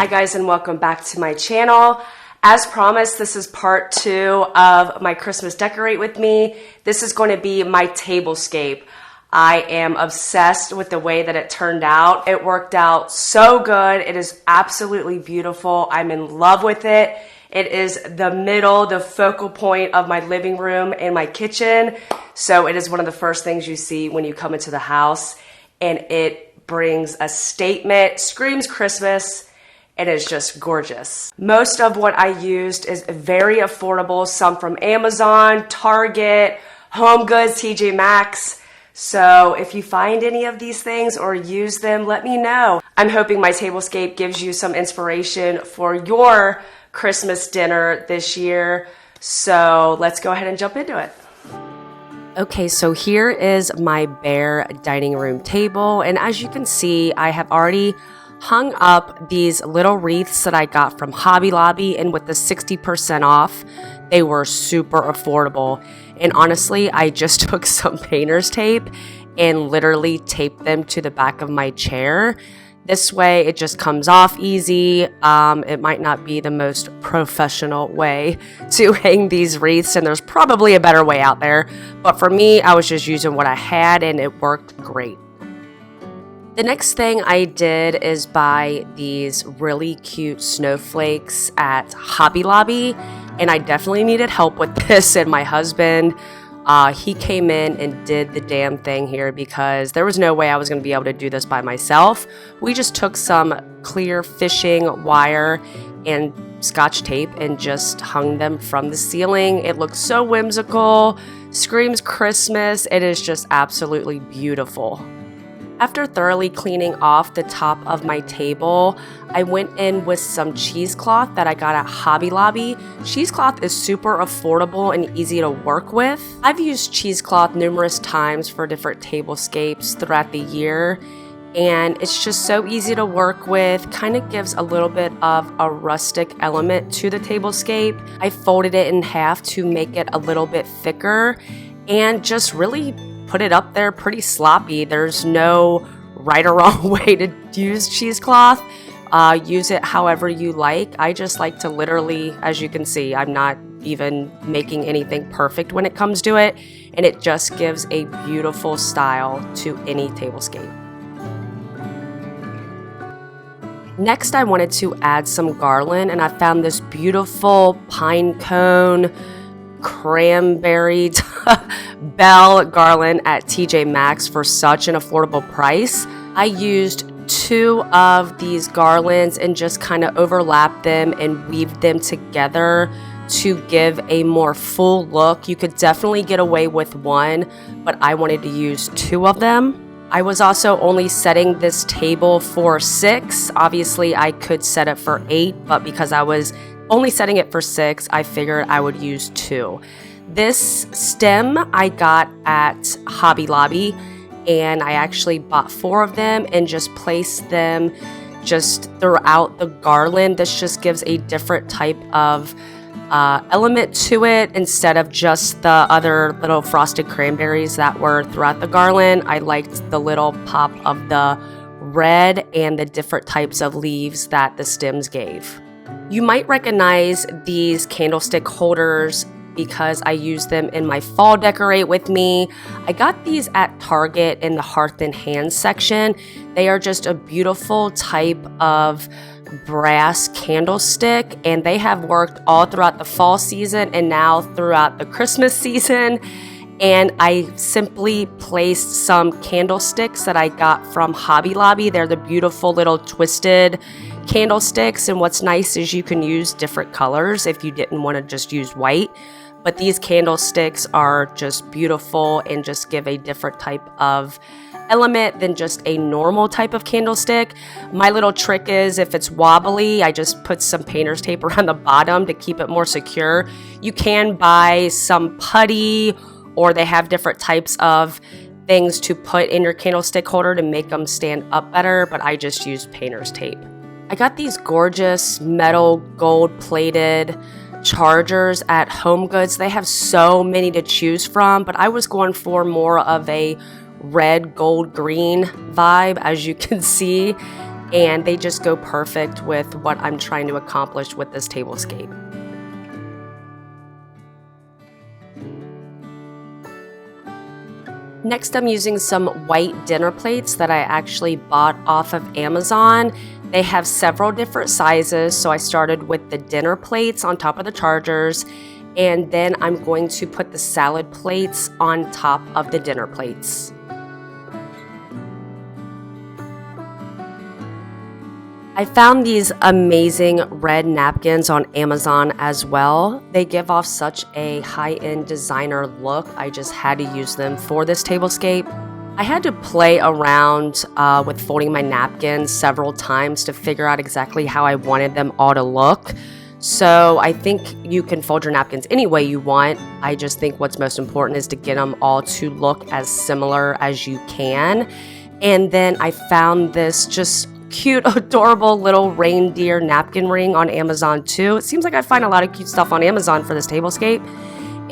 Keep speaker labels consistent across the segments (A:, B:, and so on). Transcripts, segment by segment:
A: Hi guys, and welcome back to my channel. As promised, this is part 2 of my Christmas Decorate With Me. This is going to be my tablescape. I am obsessed with the way that it turned out. It worked out so good. It is absolutely beautiful. I'm in love with it. It is the focal point of my living room and my kitchen. So it is one of the first things you see when you come into the house, and it brings a statement, screams Christmas. It is just gorgeous. Most of what I used is very affordable, some from Amazon, Target, Home Goods, TJ Maxx. So if you find any of these things or use them, let me know. I'm hoping my tablescape gives you some inspiration for your Christmas dinner this year. So let's go ahead and jump into it. Okay, so here is my bare dining room table. And as you can see, I have already hung up these little wreaths that I got from Hobby Lobby, and with the 60% off, they were super affordable. And honestly, I just took some painter's tape and literally taped them to the back of my chair. This way, it just comes off easy. It might not be the most professional way to hang these wreaths, and there's probably a better way out there. But for me, I was just using what I had, and it worked great. The next thing I did is buy these really cute snowflakes at Hobby Lobby, and I definitely needed help with this, and my husband, he came in and did the damn thing here because there was no way I was going to be able to do this by myself. We just took some clear fishing wire and Scotch tape and just hung them from the ceiling. It looks so whimsical, screams Christmas. It is just absolutely beautiful. After thoroughly cleaning off the top of my table, I went in with some cheesecloth that I got at Hobby Lobby. Cheesecloth is super affordable and easy to work with. I've used cheesecloth numerous times for different tablescapes throughout the year, and it's just so easy to work with, kind of gives a little bit of a rustic element to the tablescape. I folded it in half to make it a little bit thicker and just really put it up there pretty sloppy. There's no right or wrong way to use cheesecloth. Use it however you like. I just like to literally, as you can see, I'm not even making anything perfect when it comes to it, and it just gives a beautiful style to any tablescape. Next, I wanted to add some garland, and I found this beautiful pine cone cranberry bell garland at TJ Maxx for such an affordable price. I used 2 of these garlands and just kind of overlapped them and weaved them together to give a more full look. You could definitely get away with 1, but I wanted to use 2 of them. I was also only setting this table for 6. Obviously, I could set it for 8, but because I was only setting it for 6, I figured I would use 2. This stem I got at Hobby Lobby, and I actually bought 4 of them and just placed them just throughout the garland. This just gives a different type of element to it instead of just the other little frosted cranberries that were throughout the garland. I liked the little pop of the red and the different types of leaves that the stems gave. You might recognize these candlestick holders because I use them in my fall decorate with me. I got these at Target in the Hearth and Hands section. They are just a beautiful type of brass candlestick, and they have worked all throughout the fall season and now throughout the Christmas season. And I simply placed some candlesticks that I got from Hobby Lobby. They're the beautiful little twisted candlesticks, and what's nice is you can use different colors if you didn't want to just use white. But these candlesticks are just beautiful and just give a different type of element than just a normal type of candlestick. My little trick is if it's wobbly, I just put some painter's tape around the bottom to keep it more secure. You can buy some putty, or they have different types of things to put in your candlestick holder to make them stand up better, but I just used painter's tape. I got these gorgeous metal gold plated chargers at Home Goods. They have so many to choose from, but I was going for more of a red, gold, green vibe, as you can see. and they just go perfect with what I'm trying to accomplish with this tablescape. Next, I'm using some white dinner plates that I actually bought off of Amazon. They have several different sizes, so I started with the dinner plates on top of the chargers, and then I'm going to put the salad plates on top of the dinner plates. I found these amazing red napkins on Amazon as well. They give off such a high-end designer look. I just had to use them for this tablescape. I had to play around with folding my napkins several times to figure out exactly how I wanted them all to look. So I think you can fold your napkins any way you want. I just think what's most important is to get them all to look as similar as you can. And then I found this just cute, adorable little reindeer napkin ring on Amazon too. It seems like I find a lot of cute stuff on Amazon for this tablescape,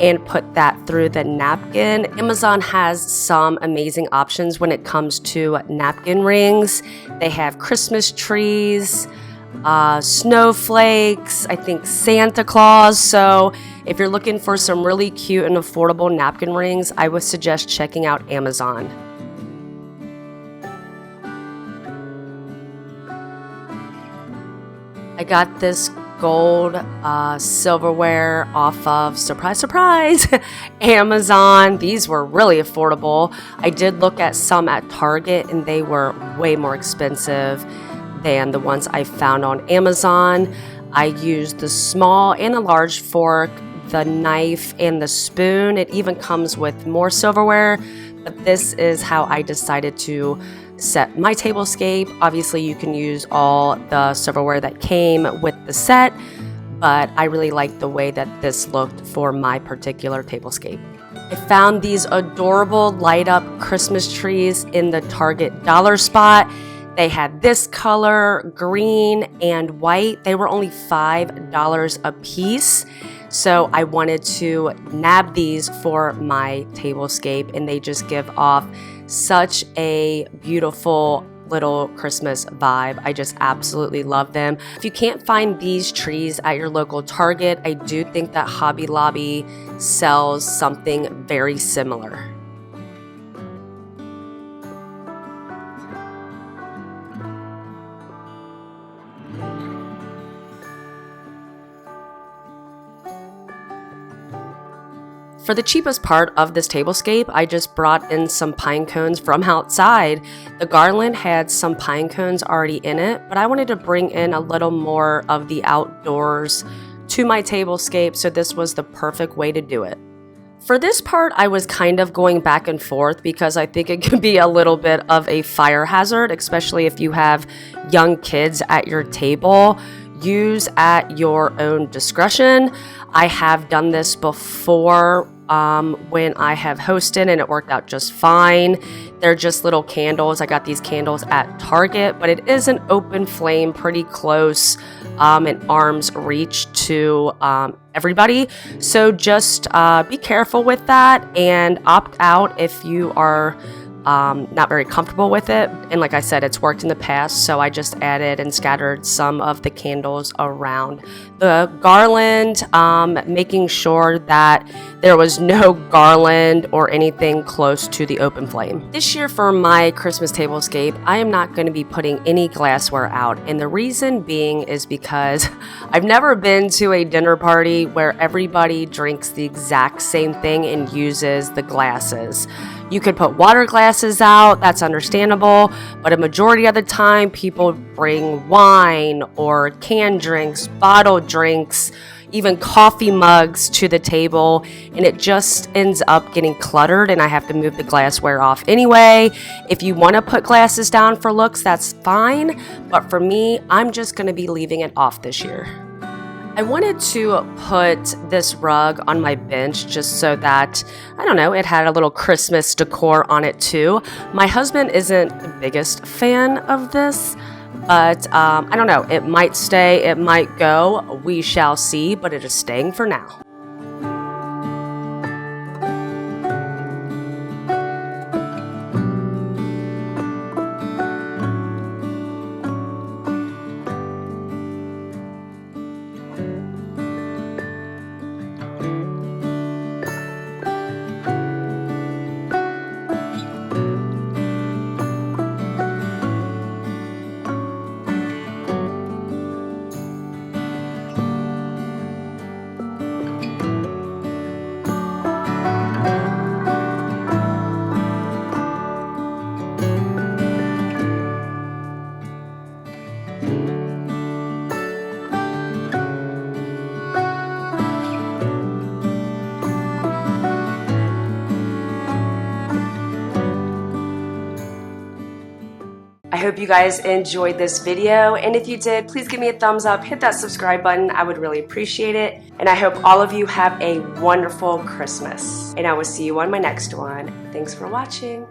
A: and put that through the napkin. Amazon has some amazing options when it comes to napkin rings. They have Christmas trees, snowflakes, I think Santa Claus. So if you're looking for some really cute and affordable napkin rings, I would suggest checking out Amazon. I got this gold silverware off of, surprise, surprise, Amazon. These were really affordable. I did look at some at Target, and they were way more expensive than the ones I found on Amazon. I used the small and the large fork, the knife, and the spoon. It even comes with more silverware, but this is how I decided to set my tablescape. Obviously, you can use all the silverware that came with the set, but I really liked the way that this looked for my particular tablescape. I found these adorable light up Christmas trees in the Target dollar spot. They had this color, green and white. They were only $5 a piece. So I wanted to nab these for my tablescape, and they just give off such a beautiful little Christmas vibe. I just absolutely love them. If you can't find these trees at your local Target, I do think that Hobby Lobby sells something very similar. For the cheapest part of this tablescape, I just brought in some pine cones from outside. The garland had some pine cones already in it, but I wanted to bring in a little more of the outdoors to my tablescape, so this was the perfect way to do it. For this part, I was kind of going back and forth because I think it could be a little bit of a fire hazard, especially if you have young kids at your table. Use at your own discretion. I have done this before when I have hosted, and it worked out just fine. They're just little candles. I got these candles at Target, but it is an open flame, pretty close in arm's reach to everybody. So just be careful with that and opt out if you are not very comfortable with it. And like I said, it's worked in the past, so I just added and scattered some of the candles around the garland, making sure that there was no garland or anything close to the open flame. This year for my Christmas tablescape, I am not going to be putting any glassware out, and the reason being is because I've never been to a dinner party where everybody drinks the exact same thing and uses the glasses. You could put water glasses out, that's understandable, but a majority of the time people bring wine or canned drinks, bottled drinks, even coffee mugs to the table, and it just ends up getting cluttered, and I have to move the glassware off anyway. If you want to put glasses down for looks, that's fine, but for me, I'm just going to be leaving it off this year. I wanted to put this rug on my bench just so that, I don't know, it had a little Christmas decor on it too. My husband isn't the biggest fan of this, but I don't know, it might stay, it might go, we shall see, but it is staying for now. hope you guys enjoyed this video, and if you did, please give me a thumbs up, hit that subscribe button. I would really appreciate it. And I hope all of you have a wonderful Christmas. And I will see you on my next one. Thanks for watching.